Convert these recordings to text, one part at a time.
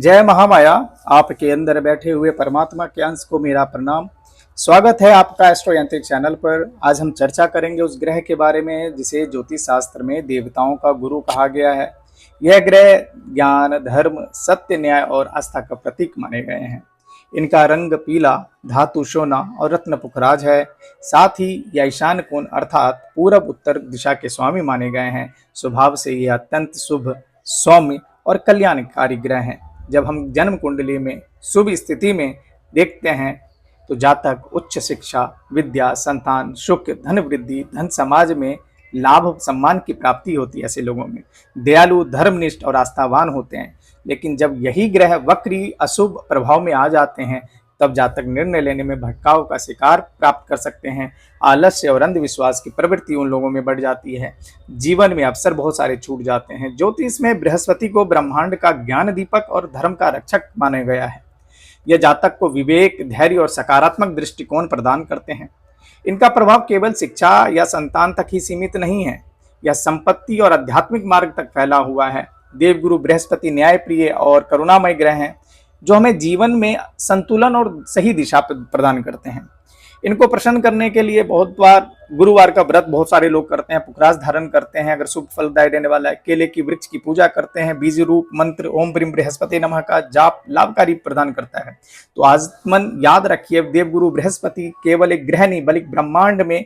जय महामाया। आपके अंदर बैठे हुए परमात्मा के अंश को मेरा प्रणाम। स्वागत है आपका एस्ट्रो यांत्रिक चैनल पर। आज हम चर्चा करेंगे उस ग्रह के बारे में जिसे ज्योतिष शास्त्र में देवताओं का गुरु कहा गया है। यह ग्रह ज्ञान, धर्म, सत्य, न्याय और आस्था का प्रतीक माने गए हैं। इनका रंग पीला, धातु सोना और रत्न पुखराज है। साथ ही यह ईशान कोण अर्थात पूरब उत्तर दिशा के स्वामी माने गए हैं। स्वभाव से यह अत्यंत शुभ, सौम्य और कल्याणकारी ग्रह हैं। जब हम जन्म कुंडली में शुभ स्थिति में देखते हैं तो जातक उच्च शिक्षा, विद्या, संतान, सुख, धन वृद्धि, धन समाज में लाभ, सम्मान की प्राप्ति होती है। ऐसे लोगों में दयालु, धर्मनिष्ठ और आस्थावान होते हैं। लेकिन जब यही ग्रह वक्री अशुभ प्रभाव में आ जाते हैं तब जातक निर्णय लेने में भटकाव का शिकार प्राप्त कर सकते हैं। आलस्य और अंधविश्वास की प्रवृत्ति उन लोगों में बढ़ जाती है। जीवन में अवसर बहुत सारे छूट जाते हैं। ज्योतिष में बृहस्पति को ब्रह्मांड का ज्ञान दीपक और धर्म का रक्षक माना गया है। यह जातक को विवेक, धैर्य और सकारात्मक दृष्टिकोण प्रदान करते हैं। इनका प्रभाव केवल शिक्षा या संतान तक ही सीमित नहीं है, यह संपत्ति और आध्यात्मिक मार्ग तक फैला हुआ है। देवगुरु बृहस्पति न्यायप्रिय और करुणामय ग्रह हैं जो हमें जीवन में संतुलन और सही दिशा प्रदान करते हैं। इनको प्रसन्न करने के लिए बहुत बार गुरुवार का व्रत बहुत सारे लोग करते हैं, पुखराज धारण करते हैं अगर शुभ फलदायी देने वाला है, केले की वृक्ष की पूजा करते हैं, बीज रूप मंत्र ओम प्रीम बृहस्पति नमः का जाप लाभकारी प्रदान करता है। तो आजमन याद रखिए, देवगुरु बृहस्पति केवल एक ग्रह नहीं बल्कि ब्रह्मांड में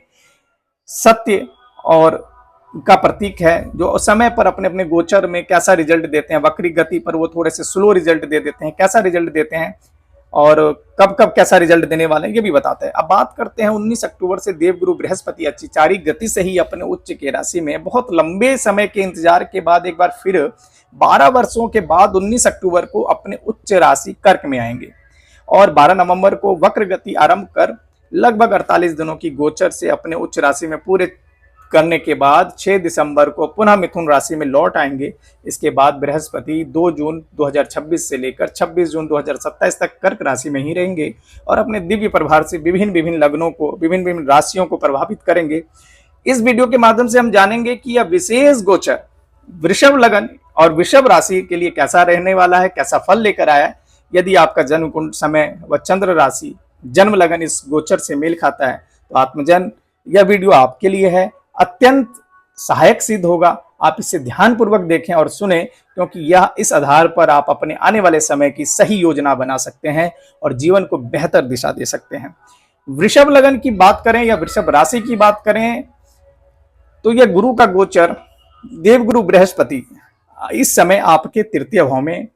सत्य और का प्रतीक है, जो समय पर अपने अपने गोचर में कैसा रिजल्ट देते हैं। वक्री गति पर वो थोड़े से स्लो रिजल्ट दे देते हैं, कैसा रिजल्ट देते हैं और कब कब कैसा रिजल्ट देने वाले हैं ये भी बताते हैं। अब बात करते हैं 19 अक्टूबर से देवगुरु बृहस्पति अच्छी गति से ही अपने उच्च के राशि में बहुत लंबे समय के इंतजार के बाद एक बार फिर 12 वर्षों के बाद 19 अक्टूबर को अपने उच्च राशि कर्क में आएंगे और 12 नवंबर को वक्र गति आरंभ कर लगभग 48 दिनों की गोचर से अपने उच्च राशि में पूरे करने के बाद 6 दिसंबर को पुनः मिथुन राशि में लौट आएंगे। इसके बाद बृहस्पति 2 जून 2026 से लेकर 26 जून 2027 तक कर्क राशि में ही रहेंगे और अपने दिव्य प्रभार से विभिन्न लग्नों को, विभिन्न राशियों को प्रभावित करेंगे। इस वीडियो के माध्यम से हम जानेंगे कि यह विशेष गोचर वृषभ लग्न और वृषभ राशि के लिए कैसा रहने वाला है, कैसा फल लेकर आया है। यदि आपका जन्म कुंड समय व चंद्र राशि जन्म लगन इस गोचर से मेल खाता है तो आत्मजन यह वीडियो आपके लिए है, अत्यंत सहायक सिद्ध होगा। आप इसे ध्यानपूर्वक देखें और सुने क्योंकि यह इस आधार पर आप अपने आने वाले समय की सही योजना बना सकते हैं और जीवन को बेहतर दिशा दे सकते हैं। वृषभ लगन की बात करें या वृषभ राशि की बात करें तो यह गुरु का गोचर देवगुरु बृहस्पति इस समय आपके तृतीय भाव में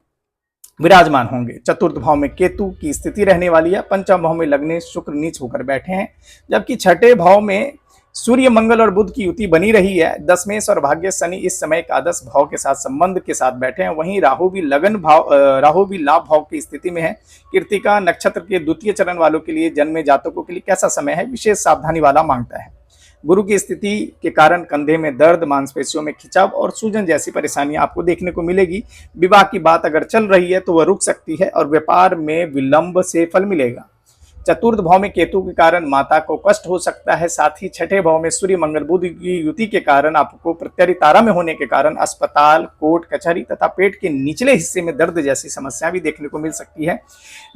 विराजमान होंगे। चतुर्थ भाव में केतु की स्थिति रहने वाली है। पंचम भाव में लग्नेश शुक्र नीच होकर बैठे हैं, जबकि छठे भाव में सूर्य, मंगल और बुध की युति बनी रही है। दशमेश और भाग्य शनि इस समय एकादश भाव के साथ संबंध के साथ बैठे हैं। वहीं राहु भी राहु भी लाभ भाव की स्थिति में है। कृत्तिका नक्षत्र के द्वितीय चरण वालों के लिए, जन्मे जातकों के लिए कैसा समय है, विशेष सावधानी वाला मांगता है। गुरु की स्थिति के कारण कंधे में दर्द, मांसपेशियों में खिंचाव और सूजन जैसी परेशानियां आपको देखने को मिलेगी। विवाह की बात अगर चल रही है तो वह रुक सकती है और व्यापार में विलंब से फल मिलेगा। चतुर्थ भाव में केतु के कारण माता को कष्ट हो सकता है। साथ ही छठे भाव में सूर्य, मंगल, बुध की युति के कारण आपको प्रत्यरी तारा में होने के कारण अस्पताल, कोर्ट कचहरी तथा पेट के निचले हिस्से में दर्द जैसी समस्या भी देखने को मिल सकती है।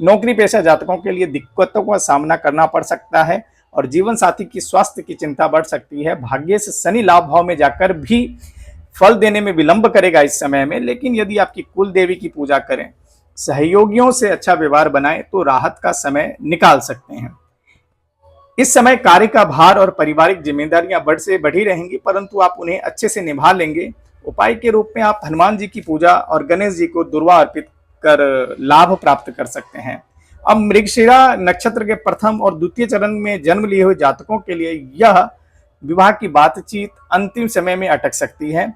नौकरी पेशा जातकों के लिए दिक्कतों का सामना करना पड़ सकता है और जीवन साथी की स्वास्थ्य की चिंता बढ़ सकती है। भाग्य से शनि लाभ भाव में जाकर भी फल देने में विलंब करेगा इस समय में, लेकिन यदि आपकी कुल देवी की पूजा करें, सहयोगियों से अच्छा व्यवहार बनाएं तो राहत का समय निकाल सकते हैं। इस समय कार्य का भार और पारिवारिक जिम्मेदारियां बढ़ी रहेंगी, परंतु आप उन्हें अच्छे से निभा लेंगे। उपाय के रूप में आप हनुमान जी की पूजा और गणेश जी को दुर्वा अर्पित कर लाभ प्राप्त कर सकते हैं। अब मृगशिरा नक्षत्र के प्रथम और द्वितीय चरण में जन्म लिए हुए जातकों के लिए यह विवाह की बातचीत अंतिम समय में अटक सकती है।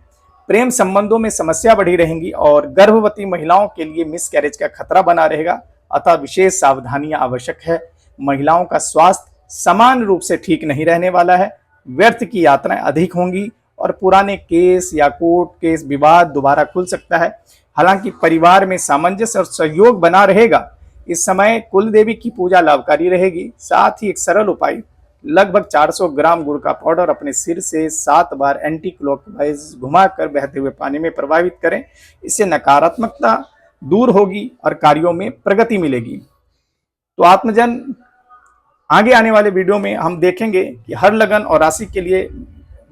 प्रेम संबंधों में समस्या बढ़ी रहेंगी और गर्भवती महिलाओं के लिए मिसकैरेज का खतरा बना रहेगा, अतः विशेष सावधानियां आवश्यक है। महिलाओं का स्वास्थ्य समान रूप से ठीक नहीं रहने वाला है। व्यर्थ की यात्राएं अधिक होंगी और पुराने केस या कोर्ट केस विवाद दोबारा खुल सकता है। हालांकि परिवार में सामंजस्य और सहयोग बना रहेगा। इस समय कुल देवी की पूजा लाभकारी रहेगी। साथ ही एक सरल उपाय, लगभग 400 ग्राम गुड़ का पाउडर अपने सिर से 7 बार एंटी क्लॉकवाइज घुमाकर बहते हुए पानी में प्रवाहित करें। इससे नकारात्मकता दूर होगी और कार्यों में प्रगति मिलेगी। तो आत्मजन, आगे आने वाले वीडियो में हम देखेंगे कि हर लगन और राशि के लिए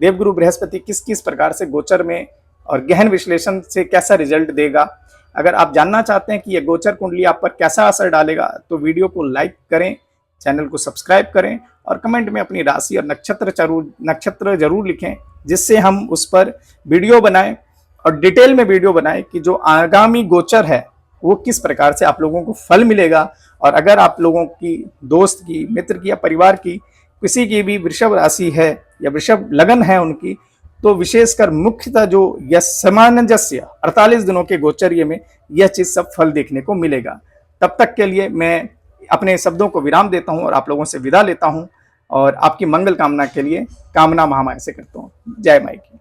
देवगुरु बृहस्पति किस किस प्रकार से गोचर में और गहन विश्लेषण से कैसा रिजल्ट देगा। अगर आप जानना चाहते हैं कि यह गोचर कुंडली आप पर कैसा असर डालेगा तो वीडियो को लाइक करें, चैनल को सब्सक्राइब करें और कमेंट में अपनी राशि और नक्षत्र जरूर लिखें, जिससे हम उस पर वीडियो बनाएं और डिटेल में वीडियो बनाएं कि जो आगामी गोचर है वो किस प्रकार से आप लोगों को फल मिलेगा। और अगर आप लोगों की दोस्त की, मित्र की या परिवार की किसी की भी वृषभ राशि है या वृषभ लगन है उनकी, तो विशेषकर मुख्यतः जो यह सामंजस्य 48 दिनों के गोचर्य में यह चीज सब फल देखने को मिलेगा। तब तक के लिए मैं अपने शब्दों को विराम देता हूं और आप लोगों से विदा लेता हूं और आपकी मंगल कामना के लिए कामना महामाया से करता हूं। जय माई की।